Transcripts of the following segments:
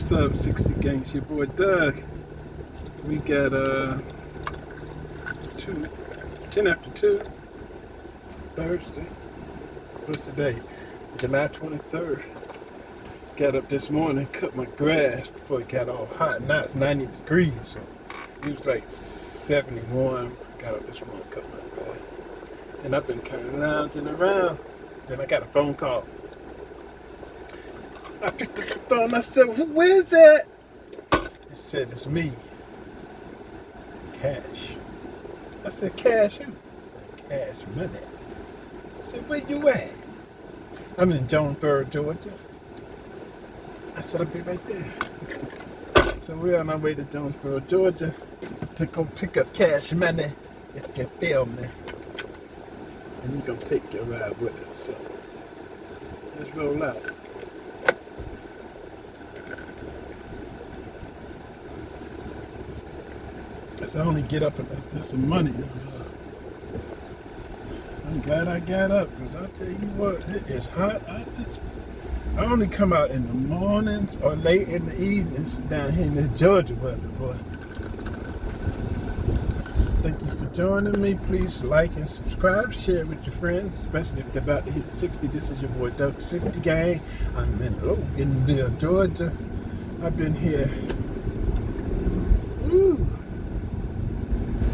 What's up, 60 Gang? It's your boy Doug. We got 10 after 2, Thursday. What's today? July 23rd. Got up this morning, cut my grass before it got all hot. Now it's 90 degrees, so it was like 71. Got up this morning, cut my grass. And I've been kind of lounging around. Then I got a phone call. I picked up the phone. I said, "Who is it?" It said, "It's me, Cash." I said, "Cash who?" "Cash Money." I said, "Where you at?" "I'm in Jonesboro, Georgia." I said, "I'll be right there." So we're on our way to Jonesboro, Georgia to go pick up Cash Money, if you feel me. And we're going to take your ride with us. So let's roll out. I only get up and there's some money. I'm glad I got up, because I tell you what, it is hot. I only come out in the mornings or late in the evenings down here in this Georgia weather, boy. Thank you for joining me. Please like and subscribe, share with your friends, especially if they're about to hit 60. This is your boy Doug, 60 Gang. I'm in Loganville, Georgia. I've been here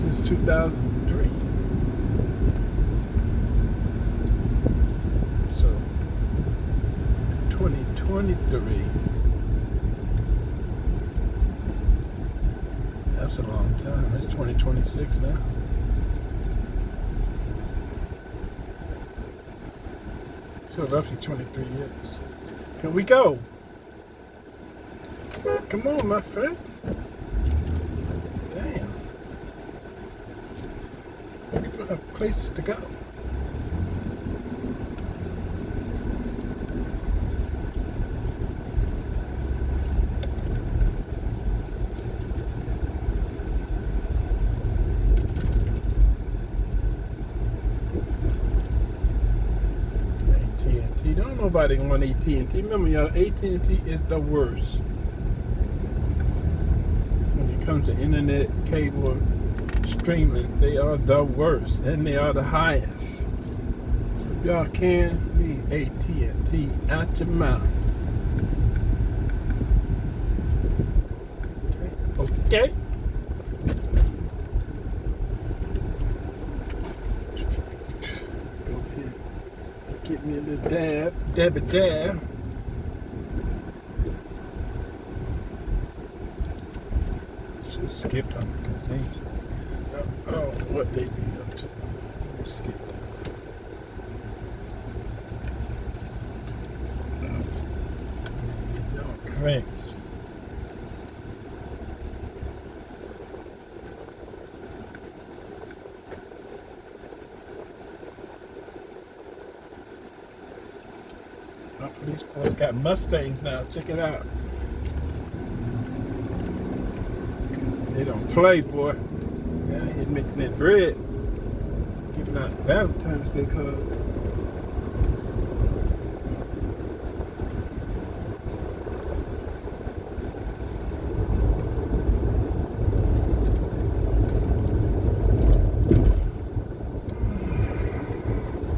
since 2003. So 2023. That's a long time. It's 2026 now. So roughly 23 years. Can we go? Come on, my friend. Damn. People have places to go. AT&T. Don't nobody want AT&T. Remember, y'all, AT&T is the worst when it comes to internet, cable, streaming. They are the worst, and they are the highest. So if y'all can, leave AT&T out your mouth. Okay? Go ahead and get me a little dab. Should skip them because they, I don't know what they be up to. Skip that. Y'all crazy. Our police force got Mustangs now. Check it out. They don't play, boy. Yeah, here making that bread. Giving out Valentine's Day cards.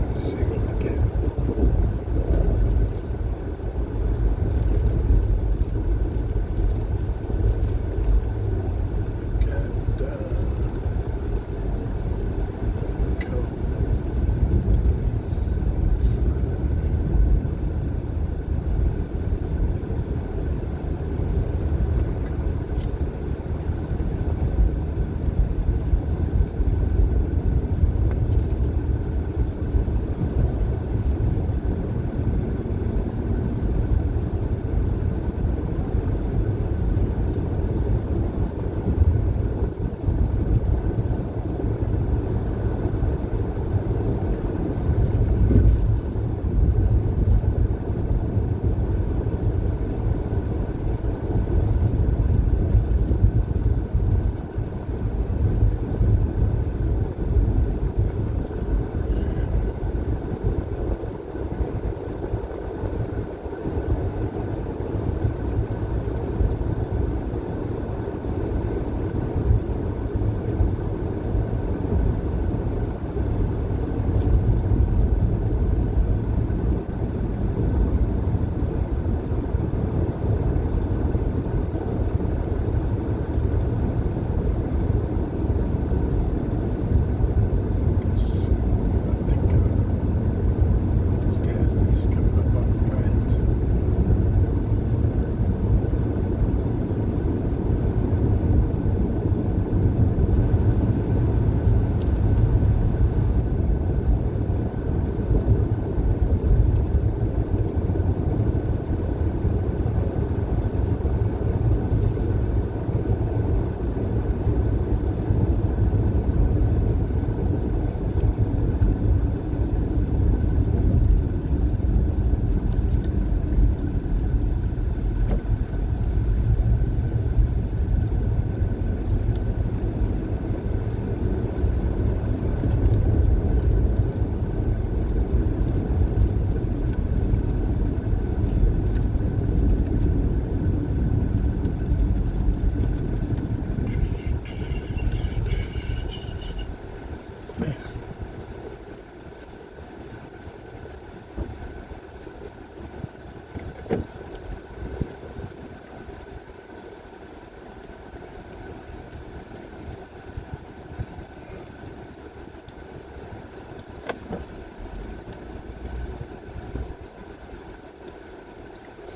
Let's see what we get.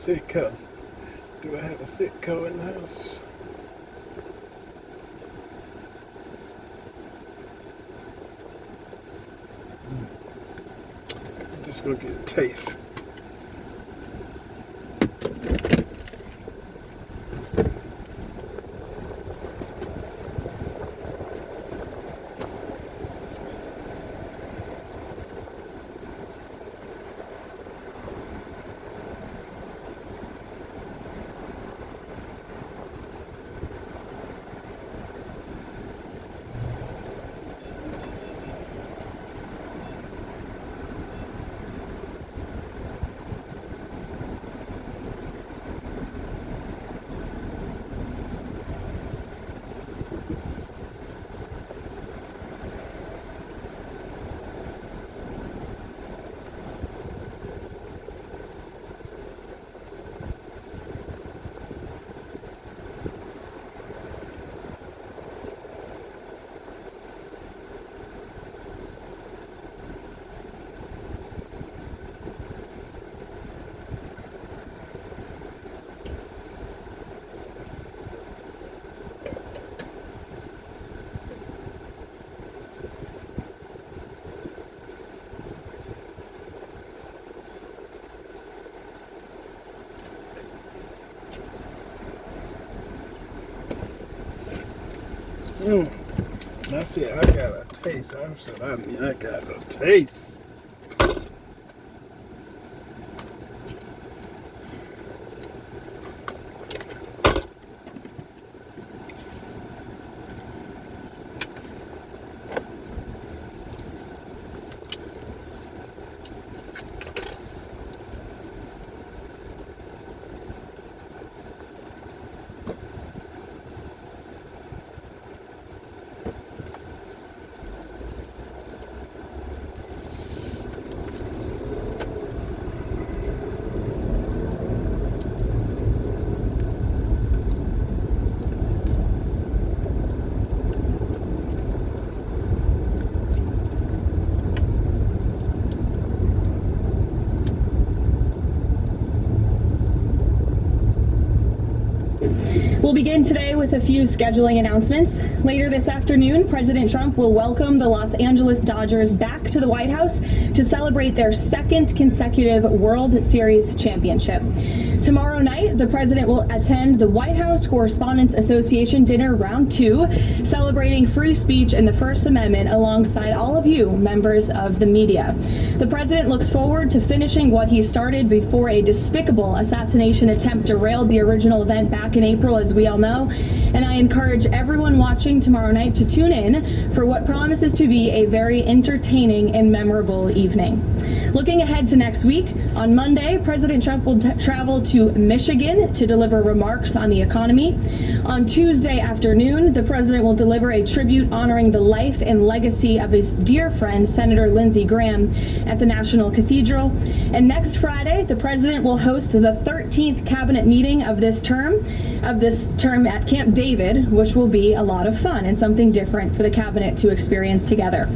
Citco. Do I have a Citco in the house? I'm just gonna get a taste. I said I got a taste. I mean I got a taste. We'll begin today with a few scheduling announcements. Later this afternoon, President Trump will welcome the Los Angeles Dodgers back to the White House to celebrate their second consecutive World Series championship. Tomorrow night, the president will attend the White House Correspondents Association Dinner Round 2, celebrating free speech and the First Amendment alongside all of you, members of the media. The president looks forward to finishing what he started before a despicable assassination attempt derailed the original event back in April, as we all know, and I encourage everyone watching tomorrow night to tune in for what promises to be a very entertaining and memorable evening. Looking ahead to next week, on Monday, President Trump will travel to Michigan to deliver remarks on the economy. On Tuesday afternoon, the president will deliver a tribute honoring the life and legacy of his dear friend, Senator Lindsey Graham, at the National Cathedral. And next Friday, the president will host the 13th cabinet meeting of this term at Camp David, which will be a lot of fun and something different for the cabinet to experience together.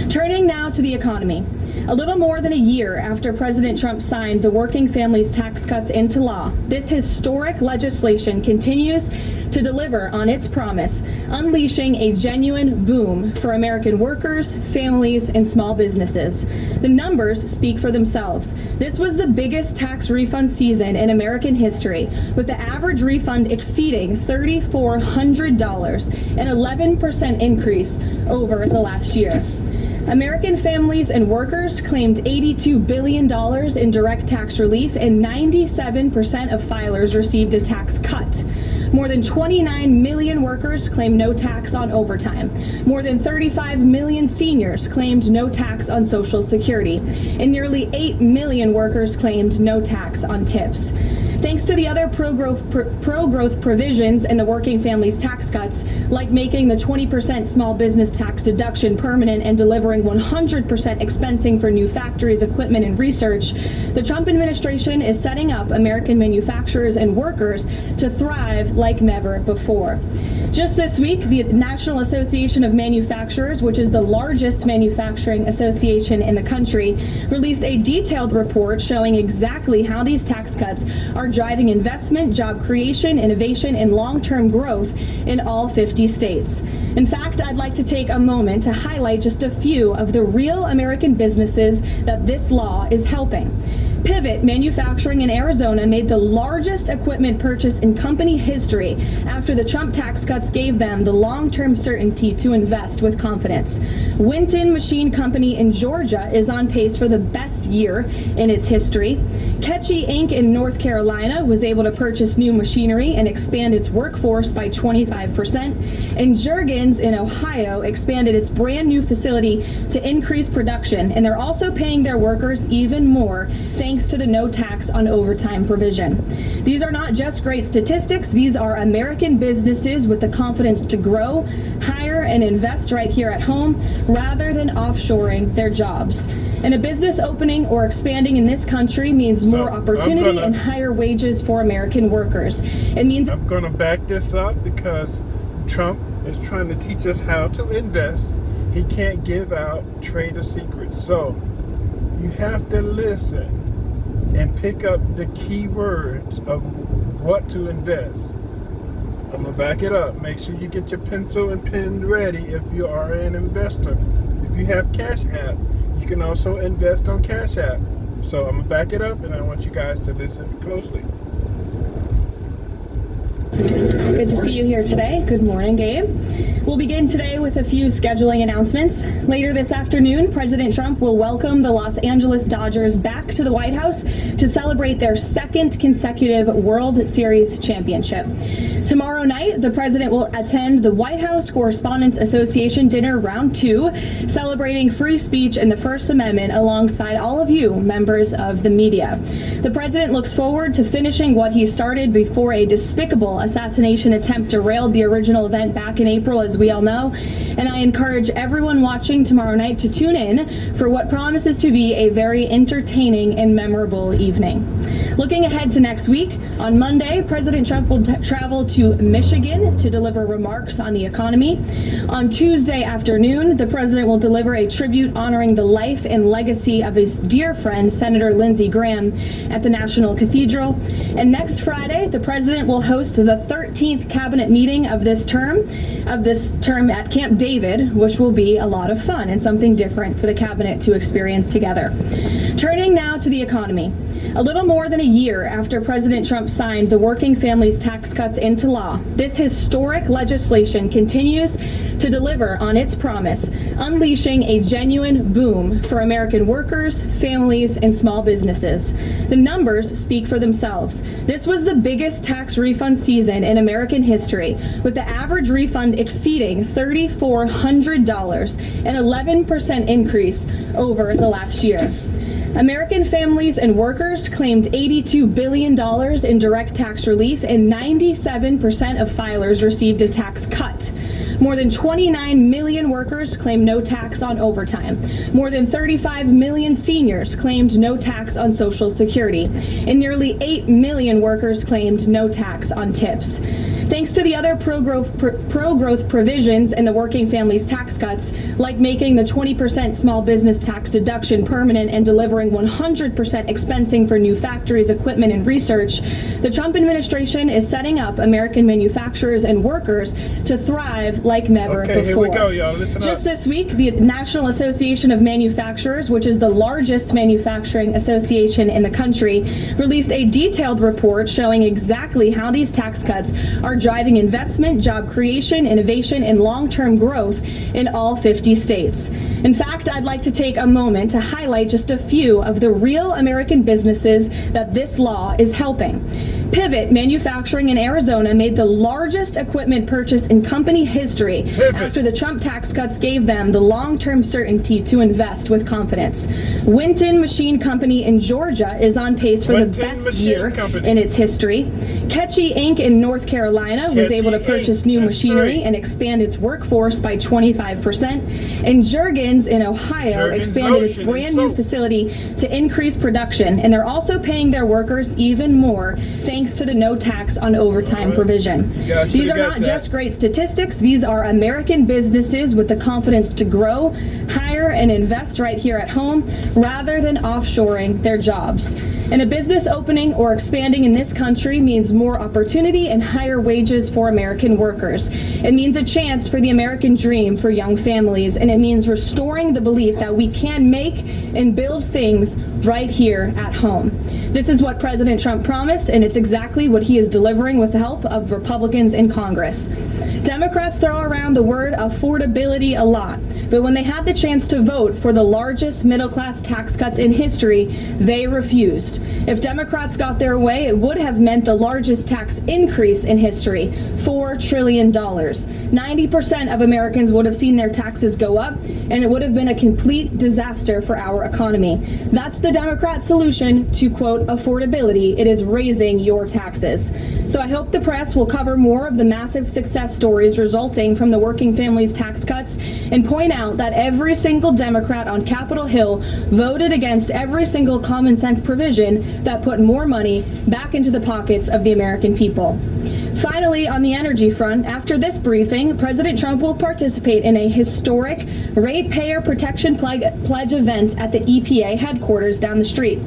Turning now to the economy. A little more than a year after President Trump signed the Working Families Tax Cuts into law, this historic legislation continues to deliver on its promise, unleashing a genuine boom for American workers, families, and small businesses. The numbers speak for themselves. This was the biggest tax refund season in American history, with the average refund exceeding $3,400, an 11% increase over the last year. American families and workers claimed $82 billion in direct tax relief, and 97% of filers received a tax cut. More than 29 million workers claimed no tax on overtime. More than 35 million seniors claimed no tax on Social Security, and nearly 8 million workers claimed no tax on tips. Thanks to the other pro-growth provisions in the Working Families Tax Cuts, like making the 20% small business tax deduction permanent and delivering 100% expensing for new factories, equipment, and research, the Trump administration is setting up American manufacturers and workers to thrive like never before. Just this week, the National Association of Manufacturers, which is the largest manufacturing association in the country, released a detailed report showing exactly how these tax cuts are driving investment, job creation, innovation, and long-term growth in all 50 states. In fact, I'd like to take a moment to highlight just a few of the real American businesses that this law is helping. Pivot Manufacturing in Arizona made the largest equipment purchase in company history after the Trump tax cuts gave them the long-term certainty to invest with confidence. Winton Machine Company in Georgia is on pace for the best year in its history. Ketchy Inc. in North Carolina was able to purchase new machinery and expand its workforce by 25%. And Juergens in Ohio expanded its brand new facility to increase production, and they're also paying their workers even more thanks to the no tax on overtime provision. These are not just great statistics, these are American businesses with the confidence to grow, hire, and invest right here at home rather than offshoring their jobs. And a business opening or expanding in this country means more opportunity and higher wages for American workers. It means I'm going to back this up because Trump is trying to teach us how to invest. He can't give out trader secrets. So you have to listen and pick up the key words of what to invest. I'm going to back it up. Make sure you get your pencil and pen ready if you are an investor. If you have Cash App, you can also invest on Cash App. So I'm going to back it up, and I want you guys to listen closely. Good to see you here today. Good morning, Gabe. We'll begin today with a few scheduling announcements. Later this afternoon, President Trump will welcome the Los Angeles Dodgers back to the White House to celebrate their second consecutive World Series championship. Tomorrow night, the president will attend the White House Correspondents Association Dinner Round 2, celebrating free speech and the First Amendment alongside all of you, members of the media. The president looks forward to finishing what he started before a despicable assassination attempt derailed the original event back in April, as we all know. And I encourage everyone watching tomorrow night to tune in for what promises to be a very entertaining and memorable evening. Looking ahead to next week, on Monday, President Trump will travel to Michigan to deliver remarks on the economy. On Tuesday afternoon, the president will deliver a tribute honoring the life and legacy of his dear friend, Senator Lindsey Graham, at the National Cathedral. And next Friday, the president will host the 13th cabinet meeting of this term at Camp David, which will be a lot of fun and something different for the cabinet to experience together. Turning now to the economy. A little more than a year after President Trump signed the Working Families Tax Cuts into law, this historic legislation continues to deliver on its promise, unleashing a genuine boom for American workers, families, and small businesses. The numbers speak for themselves. This was the biggest tax refund season in American history, with the average refund exceeding $3,400, an 11% increase over the last year. American families and workers claimed $82 billion in direct tax relief, and 97% of filers received a tax cut. More than 29 million workers claimed no tax on overtime. More than 35 million seniors claimed no tax on Social Security, and nearly 8 million workers claimed no tax on tips. Thanks to the other pro-growth provisions in the Working Families tax cuts, like making the 20% small business tax deduction permanent and delivering 100% expensing for new factories, equipment, and research, the Trump administration is setting up American manufacturers and workers to thrive like never before. Here we go, y'all. Listen up. Just this week, the National Association of Manufacturers, which is the largest manufacturing association in the country, released a detailed report showing exactly how these tax cuts are driving investment, job creation, innovation, and long-term growth in all 50 states. In fact, I'd like to take a moment to highlight just a few of the real American businesses that this law is helping. Pivot Manufacturing in Arizona made the largest equipment purchase in company history after the Trump tax cuts gave them the long-term certainty to invest with confidence. Winton Machine Company in Georgia is on pace for the best year in its history. Ketchy Inc. in North Carolina was able to purchase new machinery and expand its workforce by 25%. And Juergens in Ohio expanded its brand new facility to increase production, and they're also paying their workers even more thanks to the no tax on overtime provision. These are not just great statistics, these are American businesses with the confidence to grow, hire, and invest right here at home rather than offshoring their jobs. And a business opening or expanding in this country means more opportunity and higher wages for American workers. It means a chance for the American dream for young families, and it means restoring the belief that we can make and build things right here at home. This is what President Trump promised, and it's exactly what he is delivering with the help of Republicans in Congress. Democrats throw around the word affordability a lot, but when they had the chance to vote for the largest middle-class tax cuts in history, they refused. If Democrats got their way, it would have meant the largest tax increase in history, $4 trillion. 90% of Americans would have seen their taxes go up, and it would have been a complete disaster for our economy. That's the Democrat solution to, quote, affordability. It is raising your taxes. So I hope the press will cover more of the massive success stories resulting from the working families tax cuts and point out that every single Democrat on Capitol Hill voted against every single common sense provision that put more money back into the pockets of the American people. Finally, on the energy front, after this briefing, President Trump will participate in a historic ratepayer protection pledge event at the EPA headquarters down the street.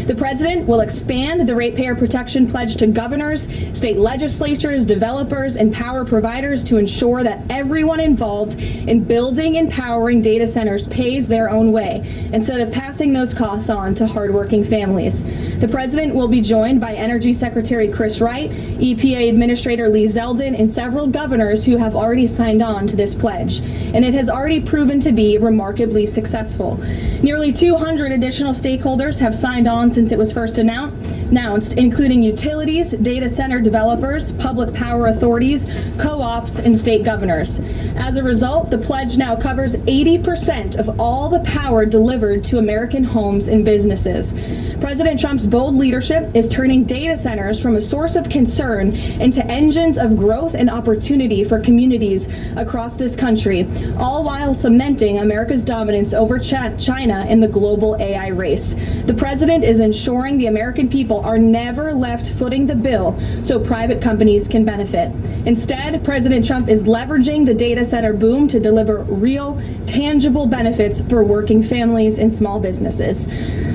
The president will expand the ratepayer protection pledge to governors, state legislatures, developers, and power providers to ensure that everyone involved in building and powering data centers pays their own way, instead of passing those costs on to hardworking families. The president will be joined by Energy Secretary Chris Wright, EPA Administrator Lee Zeldin, and several governors who have already signed on to this pledge, and it has already proven to be remarkably successful. Nearly 200 additional stakeholders have signed on since it was first announced, including utilities, data center developers, public power authorities, co-ops, and state governors. As a result, the pledge now covers 80% of all the power delivered to American homes and businesses. President Trump's bold leadership is turning data centers from a source of concern into engines of growth and opportunity for communities across this country, all while cementing America's dominance over China in the global AI race. The president is ensuring the American people are never left footing the bill so private companies can benefit. Instead, President Trump is leveraging the data center boom to deliver real, tangible benefits for working families and small businesses.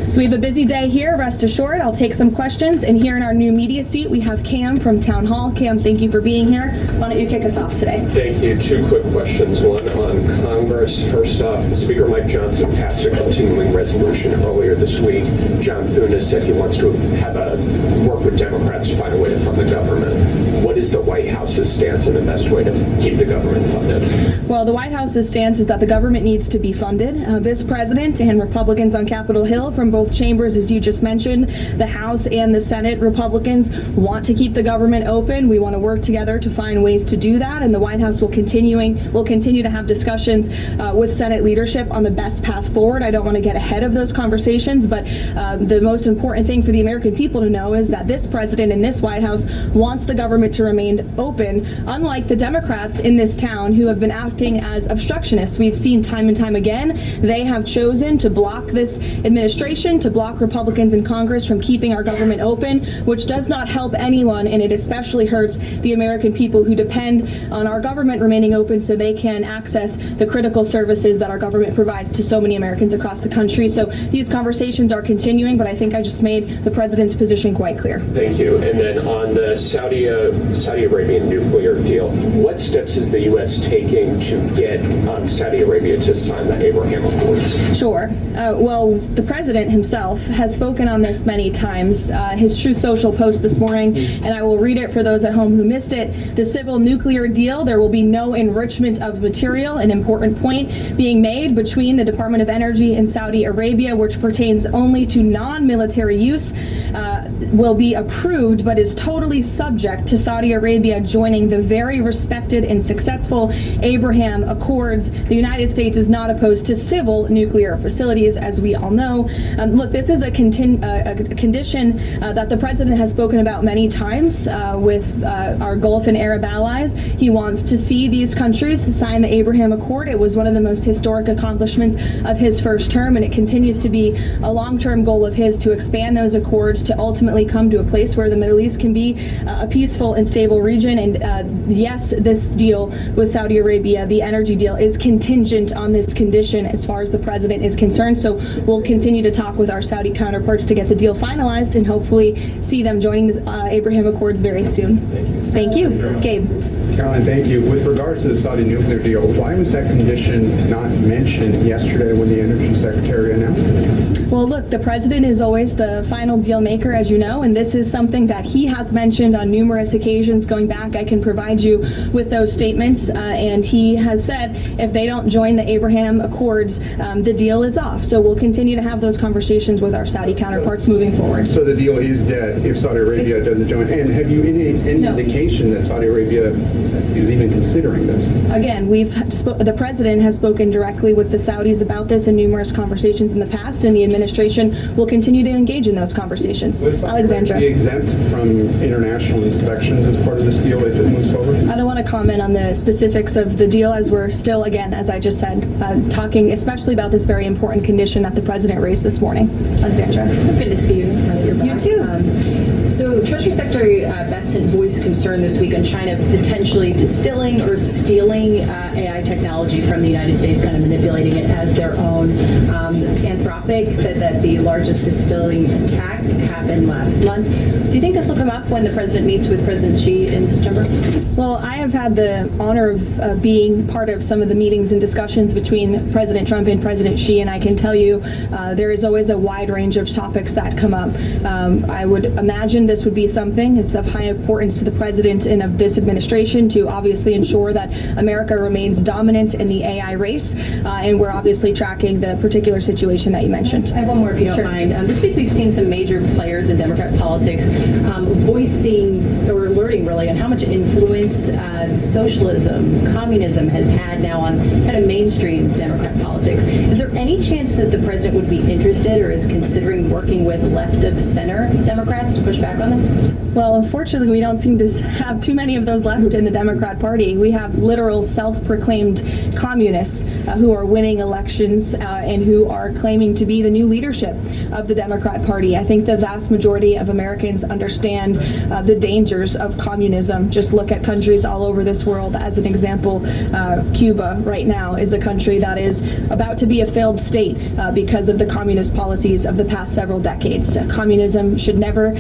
So we have a busy day here, rest assured. I'll take some questions, and here in our new media seat we have Cam from Town Hall. Cam, thank you for being here. Why don't you kick us off today? Thank you. Two quick questions. One on Congress. First off, Speaker Mike Johnson passed a continuing resolution earlier this week. John Thune said he wants to work with Democrats to find a way to fund the government. What is the White House's stance on the best way to keep the government funded? Well, the White House's stance is that the government needs to be funded. This president and Republicans on Capitol Hill from both chambers, as you just mentioned, the House and the Senate Republicans want to keep the government open. We want to work together to find ways to do that, and the White House will continue to have discussions with Senate leadership on the best path forward. I don't want to get ahead of those conversations, but the most important thing for the American people to know is that this president and this White House wants the government to remain open, unlike the Democrats in this town who have been acting as obstructionists. We've seen time and time again, they have chosen to block this administration, to block Republicans in Congress from keeping our government open, which does not help anyone, and it especially hurts the American people who depend on our government remaining open so they can access the critical services that our government provides to so many Americans across the country. So these conversations are continuing, but I think I just made the president's position quite clear. Thank you. And then on the Saudi Arabian nuclear deal, what steps is the U.S. taking to get Saudi Arabia to sign the Abraham Accords? Sure. Well, the president himself has spoken on this many times. His Truth Social post this morning, and I will read it for those at home who missed it. The civil nuclear deal, there will be no enrichment of material, an important point being made between the Department of Energy and Saudi Arabia, which pertains only to non-military use, will be approved, but is totally subject to Saudi Arabia joining the very respected and successful Abraham Accords. The United States is not opposed to civil nuclear facilities, as we all know. Look, this is a condition that the president has spoken about many times with our Gulf and Arab allies. He wants to see these countries sign the Abraham Accord. It was one of the most historic accomplishments of his first term, and it continues to be a long-term goal of his to expand those accords to ultimately ultimately come to a place where the Middle East can be a peaceful and stable region. And yes, this deal with Saudi Arabia, the energy deal, is contingent on this condition as far as the president is concerned. So we'll continue to talk with our Saudi counterparts to get the deal finalized and hopefully see them joining the Abraham Accords very soon. Thank you. Gabe. Caroline, thank you. With regard to the Saudi nuclear deal, why was that condition not mentioned yesterday when the Energy Secretary announced it? Well, look, the president is always the final deal maker, as you know, and this is something that he has mentioned on numerous occasions going back. I can provide you with those statements, and he has said if they don't join the Abraham Accords, the deal is off. So we'll continue to have those conversations with our Saudi counterparts moving forward. So the deal is dead if Saudi Arabia doesn't join. And have you any No. indication that Saudi Arabia is even considering this? Again, the president has spoken directly with the Saudis about this in numerous conversations in the past, and the administration will continue to engage in those conversations. Alexandra. Be exempt from international inspections as part of this deal if it moves forward? I don't want to comment on the specifics of the deal as we're still, again, as I just said, talking especially about this very important condition that the president raised this morning. Alexandra. It's so good to see you. You're back. You too. So Treasury Secretary Bessent voiced concern this week on China potentially distilling or stealing AI technology from the United States, kind of manipulating it as their own. Anthropic said that the largest distilling attack happened last month. Do you think this will come up when the president meets with President Xi in September? Well, I have had the honor of being part of some of the meetings and discussions between President Trump and President Xi, and I can tell you there is always a wide range of topics that come up. I would imagine this would be something, it's of high importance to the president and of this administration to obviously ensure that America remains dominant in the AI race, and we're obviously tracking the particular situation that you mentioned. I have one more if you don't Sure. mind. This week we've seen some major players in Democrat politics voicing or alerting really on how much influence socialism, communism has had now on kind of mainstream Democrat politics. Is there any chance that the president would be interested or is considering working with left of center Democrats to push back on this? Well, unfortunately, we don't seem to have too many of those left in the Democrat Party. We have literal self-proclaimed communists who are winning elections and who are claiming to be the new leadership of the Democrat Party. I think the vast majority of Americans understand the dangers of communism. Just look at countries all over this world. As an example, Cuba right now is a country that is about to be a failed state because of the communist policies of the past several decades. Communism should never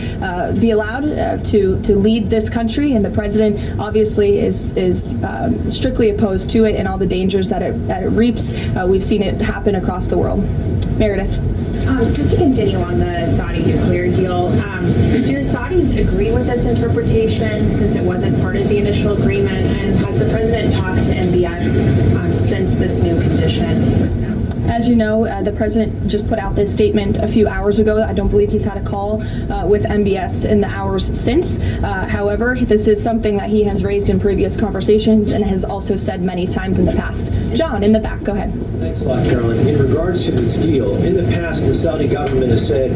be allowed to lead this country, and the president obviously is strictly opposed to it and all the dangers that it reaps. We've seen it happen across the world. Meredith. Just to continue on the Saudi nuclear deal, do the Saudis agree with this interpretation since it wasn't part of the initial agreement? And has the president talked to MBS since this new condition was announced? As you know, the president just put out this statement a few hours ago. I don't believe he's had a call with MBS in the hours since. However, this is something that he has raised in previous conversations and has also said many times in the past. John, in the back, go ahead. Thanks a lot, Carolyn. In regards to this deal, in the past, the Saudi government has said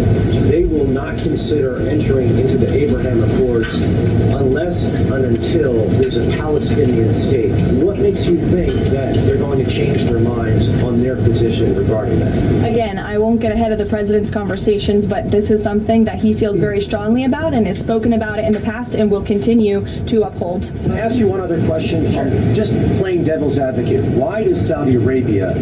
they will not consider entering into the Abraham Accords unless and until there's a Palestinian state. What makes you think that they're going to change their minds on their position regarding that? Again, I won't get ahead of the president's conversations, but this is something that he feels very strongly about and has spoken about it in the past and will continue to uphold. Can I ask you one other question? Just playing devil's advocate, why does Saudi Arabia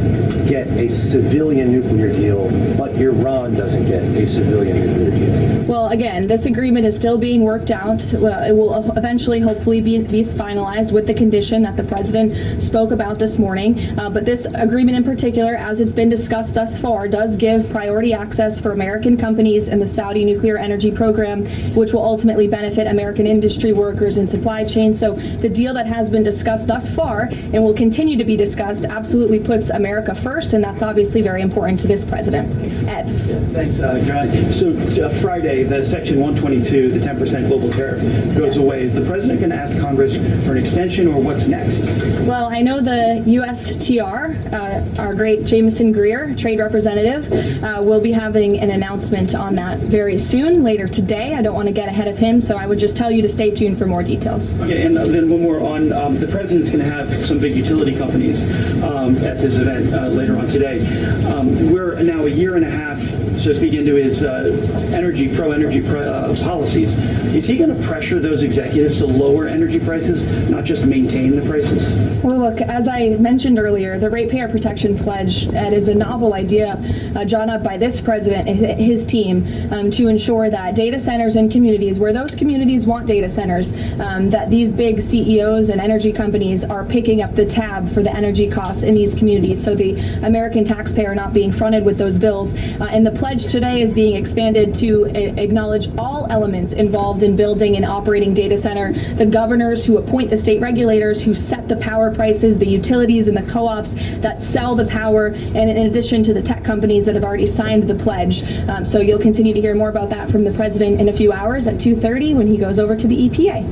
get a civilian nuclear deal, but Iran doesn't get a civilian nuclear deal? Well, again, this agreement is still being worked out. It will eventually, hopefully, be finalized with the condition that the president spoke about this morning. But this agreement in particular, as it's been discussed thus far, does give priority access for American companies in the Saudi nuclear energy program, which will ultimately benefit American industry workers and supply chains. So the deal that has been discussed thus far and will continue to be discussed absolutely puts America first, and that's obviously very important to this president. Ed. Thanks, John. So Friday, the Section 122, the 10% global tariff, goes away. Is the president going to ask Congress for an extension, or what's next? Well, I know the USTR, our great James Jameson Greer, trade representative. We'll be having an announcement on that very soon, later today. I don't want to get ahead of him, so I would just tell you to stay tuned for more details. Okay, and then one more on the president's going to have some big utility companies at this event later on today. We're now a year and a half, so to speak, into his energy policies. Is he going to pressure those executives to lower energy prices, not just maintain the prices? Well, look, as I mentioned earlier, the Ratepayer Protection Pledge is a novel idea drawn up by this president and his team to ensure that data centers in communities, where those communities want data centers, that these big CEOs and energy companies are picking up the tab for the energy costs in these communities, so the American taxpayer not being fronted with those bills. And the pledge today is being expanded to acknowledge all elements involved in building and operating data center, the governors who appoint the state regulators who set the power prices, the utilities and the co-ops that sell the power, and in addition to the tech companies that have already signed the pledge. So you'll continue to hear more about that from the president in a few hours at 2:30 when he goes over to the EPA.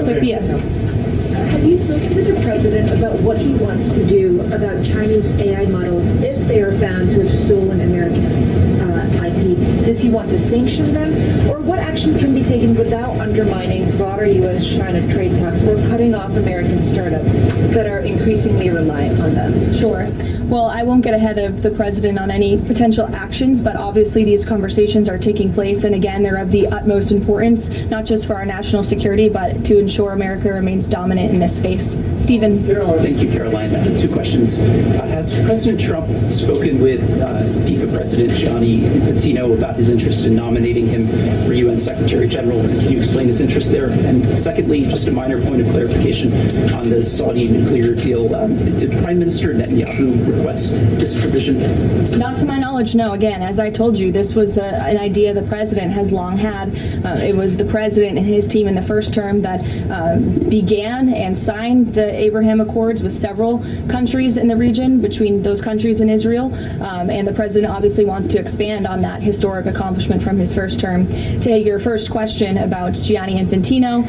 Sophia. Have you spoken to the president about what he wants to do about Chinese AI models if they are found to have stolen American IP? Does he want to sanction them? Or what actions can be taken without undermining broader U.S.-China trade talks or cutting off American startups that are increasingly reliant on them? Sure. Well, I won't get ahead of the president on any potential actions, but obviously these conversations are taking place, and again, they're of the utmost importance, not just for our national security, but to ensure America remains dominant in this space. Stephen. Thank you, Caroline. Two questions. Has President Trump spoken with FIFA President Gianni Infantino about his interest in nominating him for UN Secretary General? Can you explain his interest there? And secondly, just a minor point of clarification on the Saudi nuclear deal. Did Prime Minister Netanyahu request this provision? Not to my knowledge, no. Again, as I told you, this was an idea the president has long had. It was the president and his team in the first term that began and signed the Abraham Accords with several countries in the region, between those countries and Israel. And the president obviously wants to expand on that historic accomplishment from his first term. To your first question about Gianni Infantino,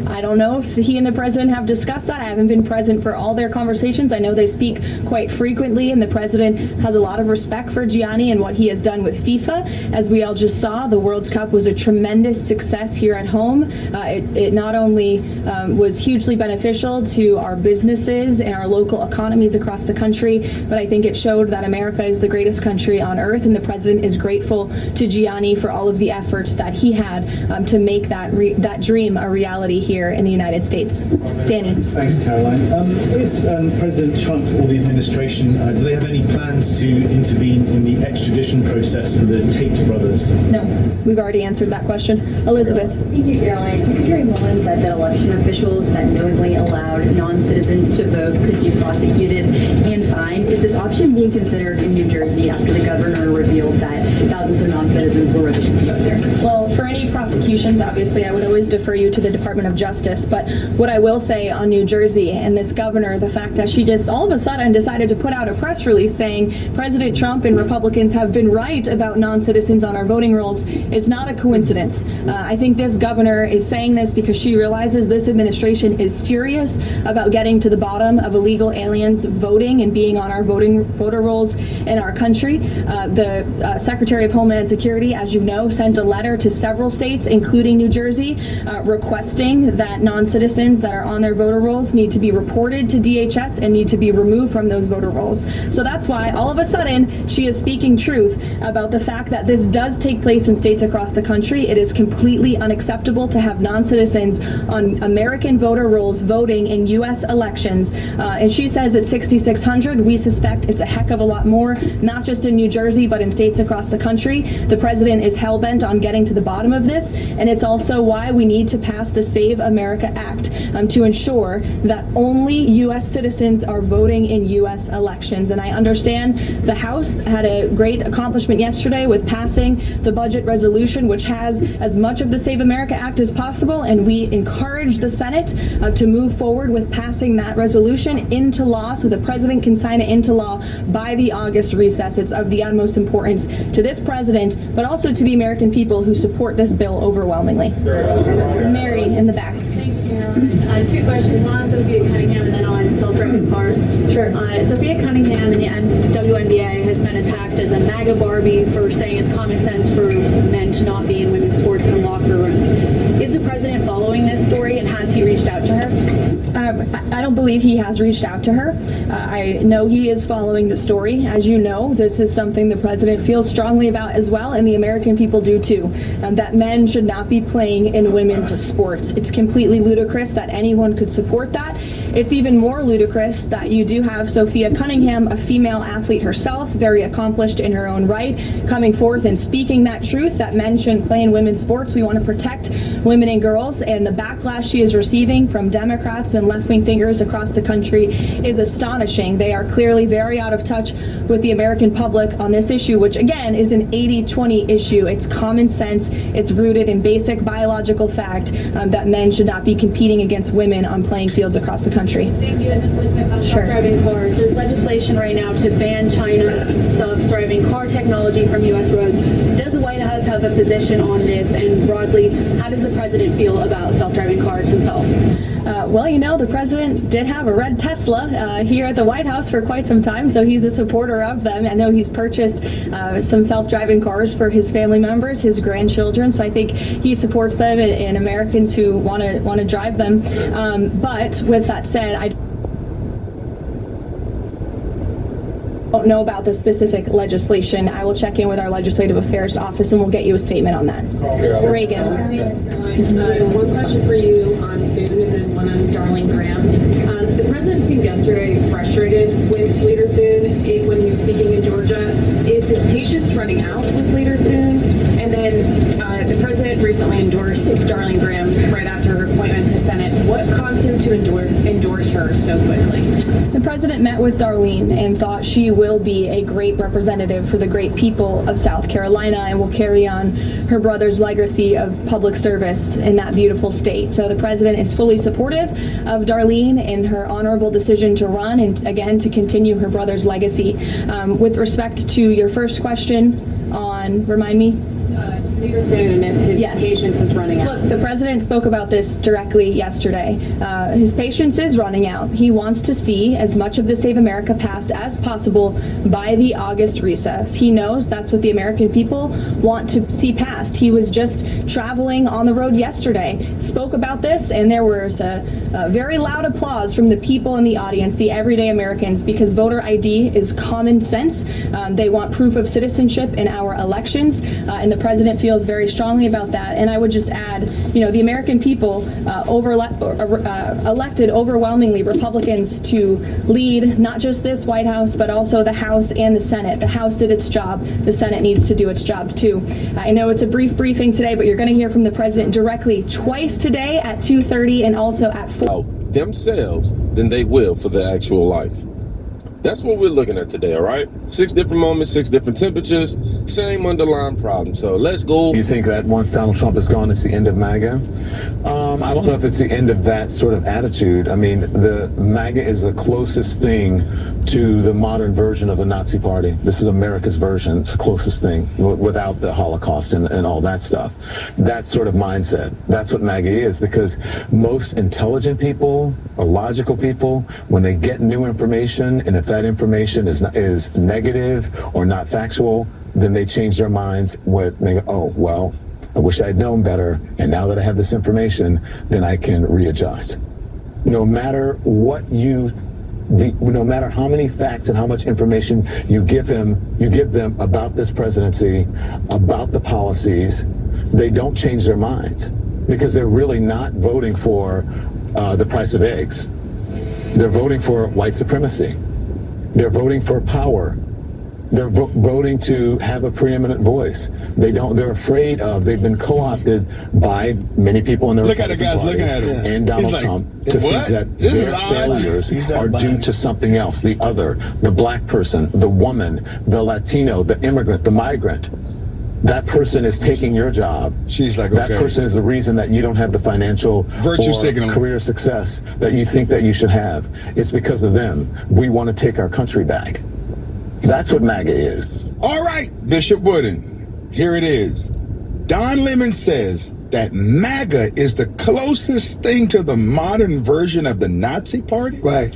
I don't know if he and the president have discussed that. I haven't been present for all their conversations. I know they speak quite frequently, and the president has a lot of respect for Gianni and what he has done with FIFA. As we all just saw, the World Cup was a tremendous success here at home. It not only was hugely beneficial to our businesses and our local economies across the country, but I think it showed that America is the greatest country on earth, and the president is grateful to Gianni for all of the efforts that he had to make that dream a reality here in the United States. Danny. Thanks, Caroline. Is President Trump or the administration, do they have any plans to intervene in the extradition process for the Tate brothers? No, we've already answered that question. Elizabeth. Thank you, Caroline. Secretary Mullin said that election officials that knowingly allowed non-citizens to vote could be prosecuted and fined. Is this option being considered in New Jersey after the governor revealed that thousands of non-citizens were registered to vote there? Well, for any prosecutions, obviously, I would always defer you to the Department of Justice. But what I will say on New Jersey and this governor, the fact that she just all of a sudden decided to put out a press release saying President Trump and Republicans have been right about non-citizens on our voting rolls is not a coincidence. I think this governor is saying this because she realizes this administration is serious about getting to the bottom of illegal aliens voting and being on our voter rolls in our country. The Secretary of Homeland Security, as you know, sent a letter to several states, including New Jersey, requesting that non-citizens that are on their voter rolls need to be reported to DHS and need to be removed from those voter rolls. So that's why all of a sudden she is speaking truth about the fact that this does take place in states across the country. It is completely unacceptable to have non-citizens on American voter rolls voting in U.S. elections. And she says it's 6,600. We suspect it's a heck of a lot more, not just in New Jersey, but in states across the country. The president is hell-bent on getting to the bottom of this, and it's also why we need to pass the Save America Act to ensure that only U.S. citizens are voting in U.S. elections. And I understand the House had a great accomplishment yesterday with passing the budget resolution, which has as much of the Save America Act as possible, and we encourage the Senate to move forward with passing that resolution into law so the president can sign it into law by the August recess. It's of the utmost importance to this president, but also to the American people who support this bill overwhelmingly. Mary in the back. Thank you, Two questions. One on Sophia Cunningham and then on self-driving cars. Sure. Sophia Cunningham in the WNBA has been attacked as a MAGA Barbie for saying it's common sense for men to not be in women's sports and locker rooms. Is the president following this story, and has he reached out to her? I don't believe he has reached out to her. I know he is following the story. As you know, this is something the president feels strongly about as well, and the American people do too. That men should not be playing in women's sports. It's completely ludicrous that anyone could support that. It's even more ludicrous that you do have Sophia Cunningham, a female athlete herself, very accomplished in her own right, coming forth and speaking that truth that men shouldn't play in women's sports. We want to protect women and girls, and the backlash she is receiving from Democrats and left-wing figures across the country is astonishing. They are clearly very out of touch with the American public on this issue, which again is an 80-20 issue. It's common sense. It's rooted in basic biological fact that men should not be competing against women on playing fields across the country. Thank you. And then with self-driving cars, there's legislation right now to ban China's self-driving car technology from U.S. roads. Does the White House have a position on this? And broadly, how does the president feel about self-driving cars himself? Well, you know, the president did have a red Tesla here at the White House for quite some time, so he's a supporter of them. I know he's purchased some self-driving cars for his family members, his grandchildren, so I think he supports them and Americans who want to drive them. But with that said, I don't know about the specific legislation. I will check in with our Legislative Affairs Office and we'll get you a statement on that. Reagan. One question for you on Thune and then one on Darlene Graham. The president seemed yesterday frustrated with Leader Thune when he was speaking in Georgia. Is his patience running out with Leader Thune? And then the president recently endorsed Darlene Graham right after her appointment to Senate. What caused him to endorse her so quickly? The president met with Darlene and thought she will be a great representative for the great people of South Carolina and will carry on her brother's legacy of public service in that beautiful state. So the president is fully supportive of Darlene and her honorable decision to run and again to continue her brother's legacy. With respect to your first question on, remind me? Leader Thune, if his patience is running out. Look, the president spoke about this directly yesterday. His patience is running out. He wants to see as much of the Save America passed as possible by the August recess. He knows that's what the American people want to see passed. He was just traveling on the road yesterday, spoke about this, and there was a very loud applause from the people in the audience, the everyday Americans, because voter ID is common sense. They want proof of citizenship in our elections, and the president feels very strongly about that. And I would just add, you know, the American people elected overwhelmingly Republicans to lead not just this White House, but also the House and the Senate. The House did its job. The Senate needs to do its job too. I know it's a brief briefing today, but you're going to hear from the president directly twice today at 2:30 and also at 4. Themselves than they will for their actual life. That's what we're looking at today, all right? 6 different moments, 6 different temperatures, same underlying problem. So let's go. You think that once Donald Trump is gone, it's the end of MAGA? I don't know if it's the end of that sort of attitude. I mean, the MAGA is the closest thing to the modern version of the Nazi Party. This is America's version. It's the closest thing without the Holocaust and all that stuff. That sort of mindset. That's what MAGA is, because most intelligent people or logical people, when they get new information, and if that information is negative or not factual, then they change their minds they go, oh, well, I wish I had known better, and now that I have this information, then I can readjust. No matter no matter how many facts and how much information you give them about this presidency, about the policies, they don't change their minds, because they're really not voting for the price of eggs. They're voting for white supremacy. They're voting for power. They're voting to have a preeminent voice. They're afraid of, they've been co-opted by many people in the Republican Party and Donald Trump to think that their failures are due to something else, the other, the black person, the woman, the Latino, the immigrant, the migrant. That person is taking your job. She's like, that person is the reason that you don't have the financial or career success that you think that you should have. It's because of them. We want to take our country back. That's what MAGA is. All right, Bishop Wooden, here it is. Don Lemon says that MAGA is the closest thing to the modern version of the Nazi party. Right.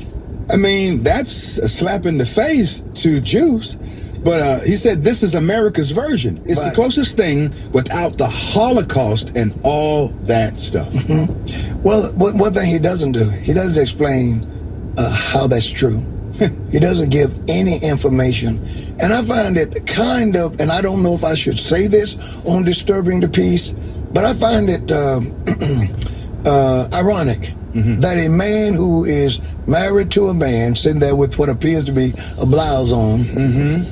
I mean, that's a slap in the face to Jews. But he said this is America's version. It's the closest thing without the Holocaust and all that stuff. Well, one thing he doesn't do, he doesn't explain how that's true. He doesn't give any information. And I find it kind of, and I don't know if I should say this on Disturbing the Peace, but I find it ironic that a man who is married to a man sitting there with what appears to be a blouse on,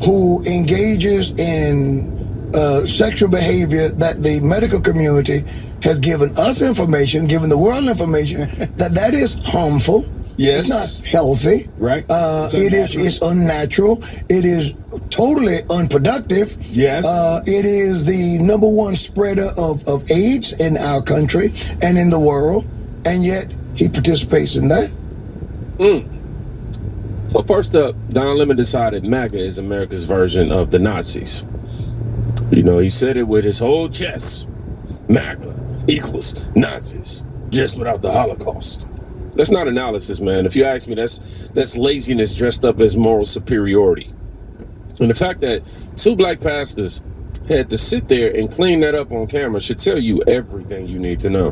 who engages in sexual behavior that the medical community has given us information, given the world information, that is harmful. Yes. It's not healthy. Right. It's unnatural. It is totally unproductive. Yes. It is the number one spreader of AIDS in our country and in the world, and yet he participates in that. So first up, Don Lemon decided MAGA is America's version of the Nazis. You know, he said it with his whole chest. MAGA equals Nazis, just without the Holocaust. That's not analysis, man. If you ask me, that's laziness dressed up as moral superiority. And the fact that two black pastors had to sit there and clean that up on camera should tell you everything you need to know.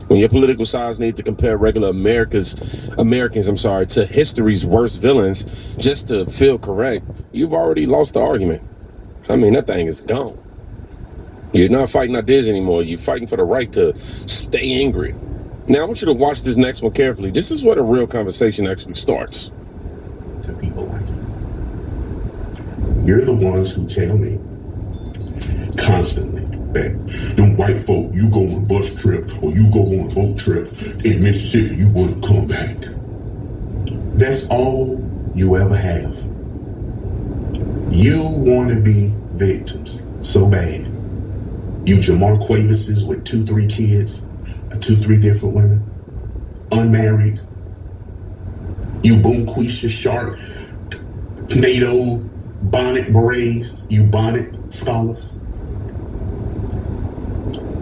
When your political sides need to compare regular Americans, to history's worst villains just to feel correct, you've already lost the argument. I mean, that thing is gone. You're not fighting ideas anymore. You're fighting for the right to stay angry. Now, I want you to watch this next one carefully. This is where the real conversation actually starts. To people like you. You're the ones who tell me constantly that them white folk, you go on a bus trip or you go on a boat trip in Mississippi, you wouldn't come back. That's all you ever have. You want to be victims so bad. You Jamar Quavises with 2-3 kids, 2-3 different women, unmarried. You Boonquisha Sharp, NATO, bonnet berets, you bonnet scholars.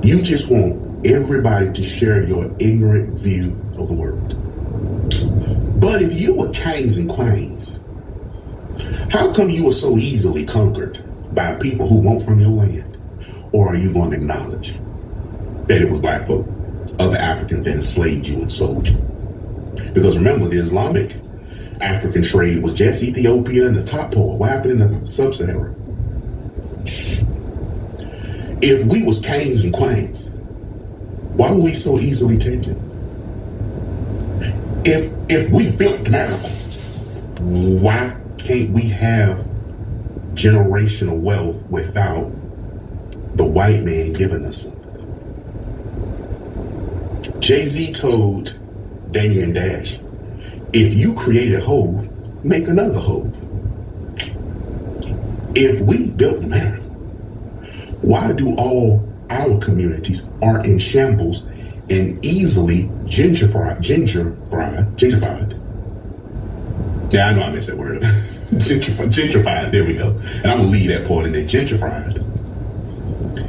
You just want everybody to share your ignorant view of the world. But if you were kings and queens, how come you were so easily conquered by people who want from your land? Or are you going to acknowledge that it was black folk, other Africans that enslaved you and sold you? Because remember, the Islamic African trade was just Ethiopia and the top part. What happened in the sub-Sahara? If we was kings and queens, why were we so easily taken? If we built America, why can't we have generational wealth without the white man giving us something? Jay-Z told Damian Dash, if you create a Hove, make another Hove. If we built America, why do all our communities are in shambles and easily gentrified? Yeah, I know I missed that word. Gentrified, there we go. And I'm gonna leave that part in there, gentrified.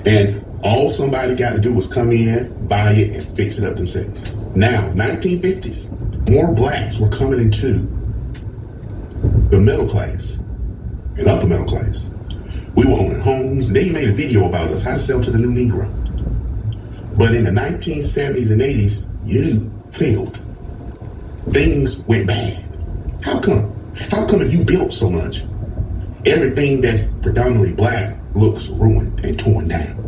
And all somebody got to do was come in, buy it, and fix it up themselves. Now, 1950s, more blacks were coming into the middle class and upper middle class. We were owning homes, and they made a video about us, how to sell to the new Negro. But in the 1970s and 80s, you failed. Things went bad. How come? How come if you built so much, everything that's predominantly black looks ruined and torn down?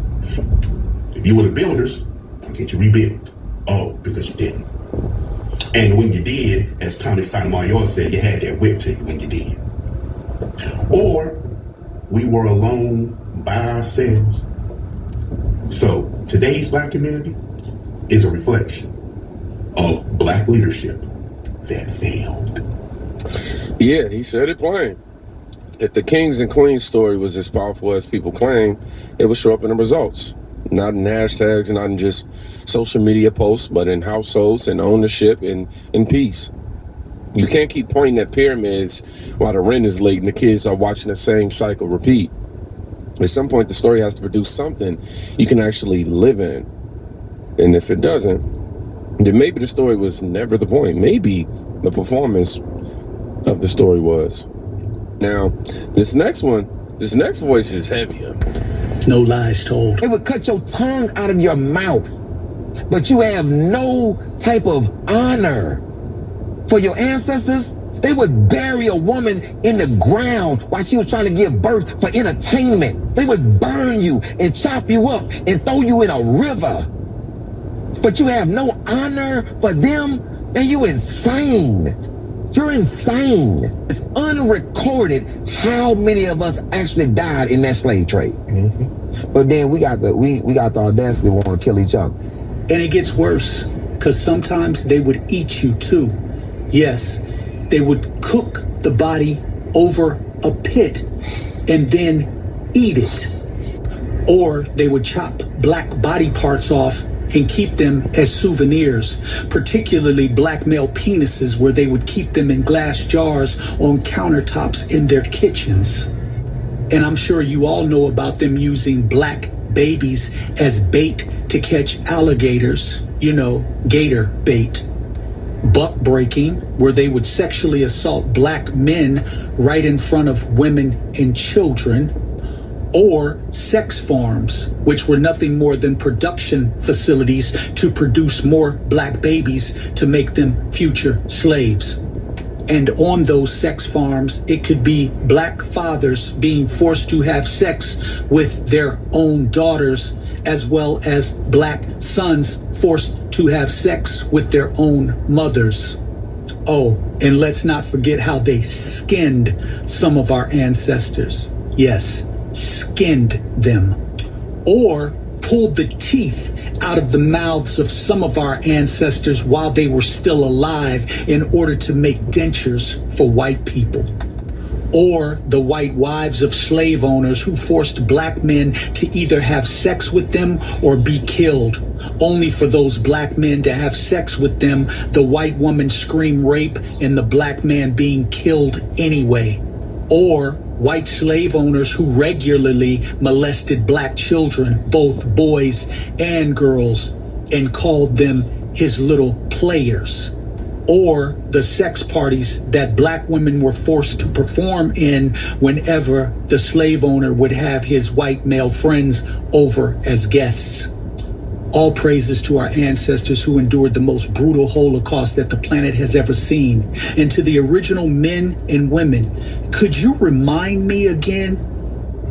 If you were the builders, why can't you rebuild? Oh, because you didn't. And when you did, as Tommy Sotomayor said, you had that whip to you when you did. Or we were alone by ourselves. So today's black community is a reflection of black leadership that failed. Yeah, he said it plain. If the kings and queens story was as powerful as people claim, it would show up in the results. Not in hashtags, not in just social media posts, but in households and ownership and in peace. You can't keep pointing at pyramids while the rent is late and the kids are watching the same cycle repeat. At some point, the story has to produce something you can actually live in. And if it doesn't, then maybe the story was never the point. Maybe the performance of the story was. Now, this next voice is heavier. No lies told. It would cut your tongue out of your mouth, but you have no type of honor for your ancestors. They would bury a woman in the ground while she was trying to give birth for entertainment. They would burn you and chop you up and throw you in a river. But you have no honor for them, and you insane. You're insane. It's unrecorded how many of us actually died in that slave trade. But then we got the audacity to want to kill each other. And it gets worse, because sometimes they would eat you too. Yes, they would cook the body over a pit and then eat it. Or they would chop black body parts off and keep them as souvenirs, particularly black male penises, where they would keep them in glass jars on countertops in their kitchens. And I'm sure you all know about them using black babies as bait to catch alligators, gator bait. Buck breaking, where they would sexually assault black men right in front of women and children. Or sex farms, which were nothing more than production facilities to produce more black babies to make them future slaves. And on those sex farms, it could be black fathers being forced to have sex with their own daughters, as well as black sons forced to have sex with their own mothers. Oh, and let's not forget how they skinned some of our ancestors. Yes, skinned them. Or pulled the teeth out of the mouths of some of our ancestors while they were still alive in order to make dentures for white people. Or the white wives of slave owners who forced black men to either have sex with them or be killed, only for those black men to have sex with them, the white woman scream rape, and the black man being killed anyway. Or white slave owners who regularly molested black children, both boys and girls, and called them his little players. Or the sex parties that black women were forced to perform in whenever the slave owner would have his white male friends over as guests. All praises to our ancestors who endured the most brutal Holocaust that the planet has ever seen. And to the original men and women, could you remind me again,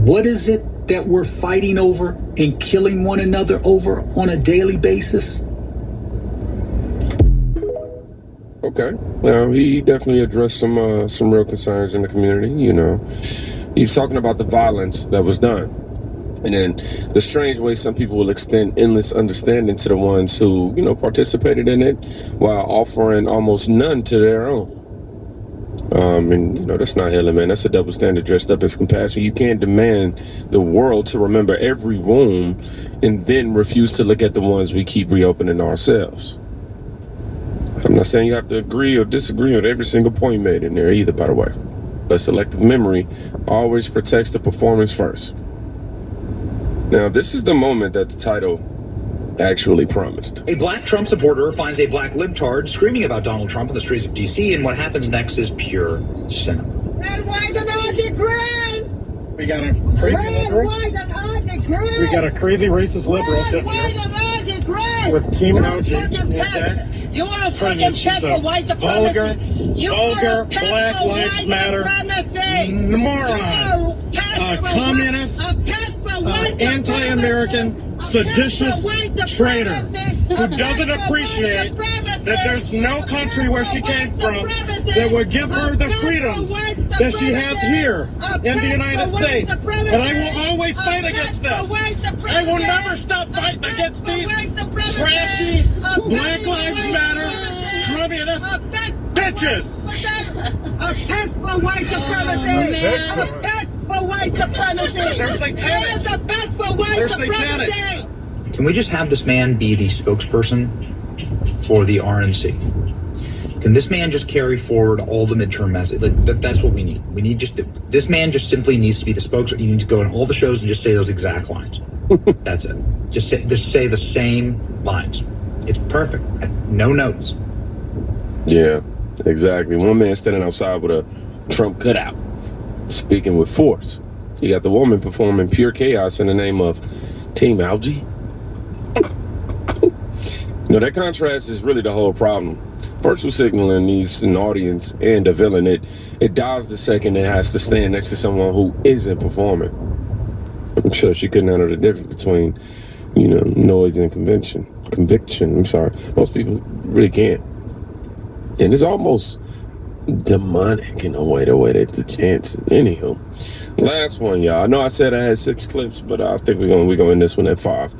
what is it that we're fighting over and killing one another over on a daily basis? Okay. Now, he definitely addressed some real concerns in the community, He's talking about the violence that was done. And then the strange way some people will extend endless understanding to the ones who, participated in it while offering almost none to their own. That's not healing, man. That's a double standard dressed up as compassion. You can't demand the world to remember every wound and then refuse to look at the ones we keep reopening ourselves. I'm not saying you have to agree or disagree with every single point made in there either, by the way. But selective memory always protects the performance first. Now, this is the moment that the title actually promised. A black Trump supporter finds a black libtard screaming about Donald Trump in the streets of D.C., and what happens next is pure cinema. Red, white, and Arctic green! We got a crazy liberal. White, and Arctic green! We got a crazy racist liberal sitting here with Team Algae. You are a fucking pet for white supremacy. Vulgar Black Lives Matter moron. Communist, anti-American, seditious traitor who doesn't appreciate that there's no country where she came from that would give her the freedoms that she has here in the United States. And I will always fight against this. I will never stop fighting against these trashy Black Lives Matter communist bitches. A pet for white supremacy. A pet for white supremacy. They're satanic. There's a pet for white supremacy. Can we just have this man be the spokesperson for the RNC? Can this man just carry forward all the midterm message? That's what we need. We need this man just simply needs to be the spokesperson. You need to go on all the shows and just say those exact lines. That's it. Just say the same lines. It's perfect. No notes. Yeah, exactly. One man standing outside with a Trump cutout, speaking with force. You got the woman performing pure chaos in the name of Team Algae. That contrast is really the whole problem. Virtual signaling needs an audience and a villain. It dies the second it has to stand next to someone who isn't performing. I'm sure she couldn't handle the difference between, noise and conviction. I'm sorry. Most people really can't. And it's almost demonic in a way, the way that the chances. Anywho, last one, y'all. I know I said I had 6 clips, but I think we're gonna end this one at 5.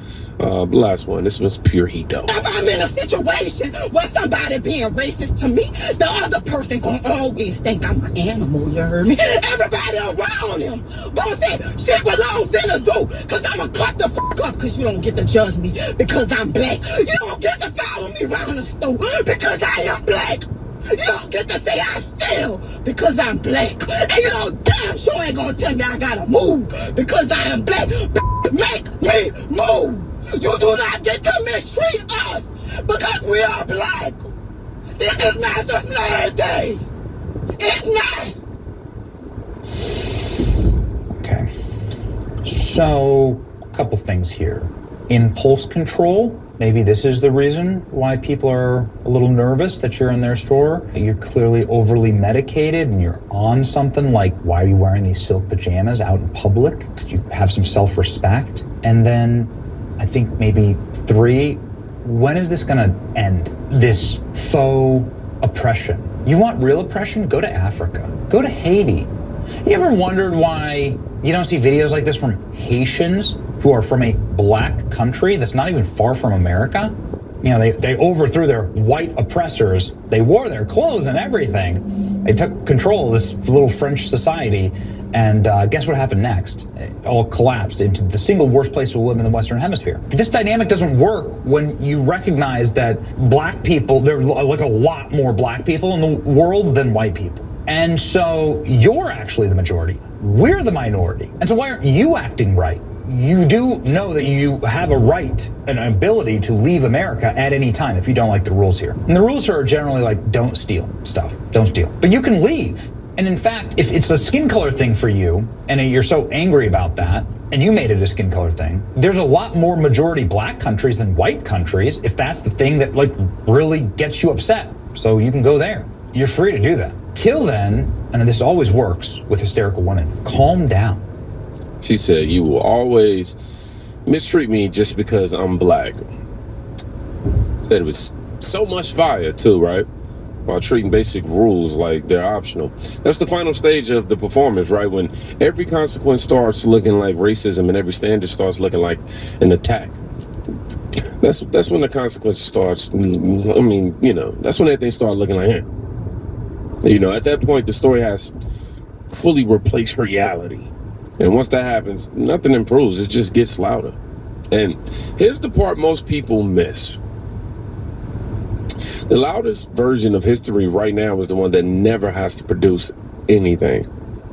Last one. This was pure heat, though. If I'm in a situation where somebody being racist to me, the other person gonna always think I'm an animal, you heard me? Everybody around him gonna say, shit belongs in the zoo, cause I'ma cut the fuck up, cause you don't get to judge me because I'm black. You don't get to follow me around the store because I am black. You don't get to say I steal because I'm black. And you know damn sure ain't gonna tell me I gotta move because I am black. Make me move. You do not get to mistreat us because we are black. This is not the slave days. It's not. Okay. So, a couple things here. Impulse control. Maybe this is the reason why people are a little nervous that you're in their store. You're clearly overly medicated and you're on something like, why are you wearing these silk pajamas out in public? Could you have some self-respect? And then I think maybe 3, when is this gonna end? This faux oppression. You want real oppression? Go to Africa. Go to Haiti. You ever wondered why you don't see videos like this from Haitians who are from a black country that's not even far from America? They overthrew their white oppressors. They wore their clothes and everything. They took control of this little French society. And guess what happened next? It all collapsed into the single worst place to live in the Western Hemisphere. This dynamic doesn't work when you recognize that black people, there are like a lot more black people in the world than white people. And so you're actually the majority. We're the minority. And so why aren't you acting right? You do know that you have a right, an ability to leave America at any time if you don't like the rules here. And the rules here are generally like, don't steal stuff, don't steal. But you can leave. And in fact, if it's a skin color thing for you, and you're so angry about that, and you made it a skin color thing, there's a lot more majority black countries than white countries if that's the thing that really gets you upset. So you can go there. You're free to do that. Till then, and this always works with hysterical women, calm down. She said, you will always mistreat me just because I'm black. Said it was so much fire too, right? While treating basic rules like they're optional. That's the final stage of the performance, right? When every consequence starts looking like racism and every standard starts looking like an attack. That's when the consequence starts. That's when everything starts looking like him. At that point, the story has fully replaced reality. And once that happens, nothing improves. It just gets louder. And here's the part most people miss. The loudest version of history right now is the one that never has to produce anything.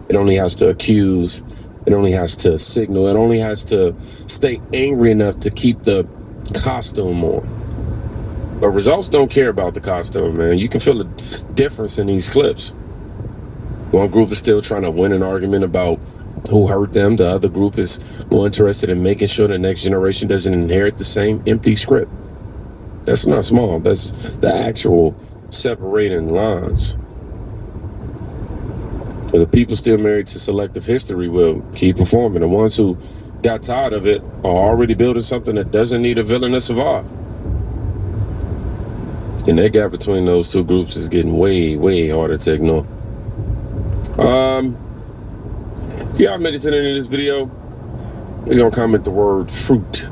It only has to accuse. It only has to signal. It only has to stay angry enough to keep the costume on. But results don't care about the costume, man. You can feel the difference in these clips. One group is still trying to win an argument about who hurt them. The other group is more interested in making sure the next generation doesn't inherit the same empty script. That's not small. That's the actual separating lines. For the people still married to selective history will keep performing. The ones who got tired of it are already building something that doesn't need a villain to survive. And that gap between those two groups is getting way, way harder to ignore. If y'all made it to the end of this video, we're gonna comment the word fruit